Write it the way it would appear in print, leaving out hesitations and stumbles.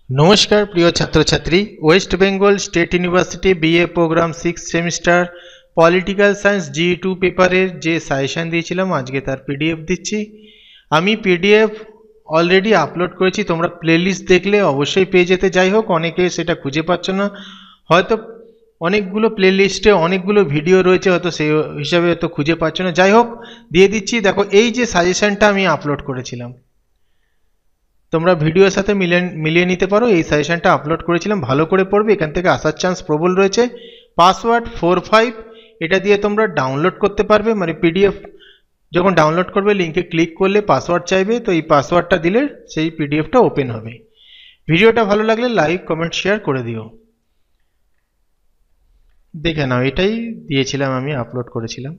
নমস্কার প্রিয় ছাত্রছাত্রী, West Bengal State University BA programme 6 semester political science G2 পেপারের যে সাজেশন দিয়েছিলাম আজকে তার পিডিএফ দিচ্ছি। আমি পিডিএফ অলরেডি আপলোড করেছি, তোমরা প্লেলিস্ট দেখলে অবশ্যই পেয়ে যেতে। যাই হোক, অনেকে সেটা খুঁজে পাচ্ছ না, হয়তো অনেকগুলো প্লেলিস্টে অনেকগুলো ভিডিও রয়েছে, হয়তো সেই হিসাবে হয়তো খুঁজে পাচ্ছ না। যাই হোক, দিয়ে দিচ্ছি। দেখো, এই যে সাজেশনটা আমি আপলোড করেছিলাম, তোমরা ভিডিওর সাথে মিলিয়ে নিতে পারো। এই সাজেশনটা আপলোড করেছিলাম, ভালো করে পড়বে, এখান থেকে আসার চান্স প্রবল রয়েছে। পাসওয়ার্ড 45, এটা দিয়ে তোমরা ডাউনলোড করতে পারবে, মানে পিডিএফ যখন ডাউনলোড করবে লিঙ্কে ক্লিক করলে পাসওয়ার্ড চাইবে, তো এই পাসওয়ার্ডটা দিলে সেই পিডিএফটা ওপেন হবে। ভিডিওটা ভালো লাগলে লাইক কমেন্ট শেয়ার করে দিও। দেখে নাও, এটাই দিয়েছিলাম, আমি আপলোড করেছিলাম।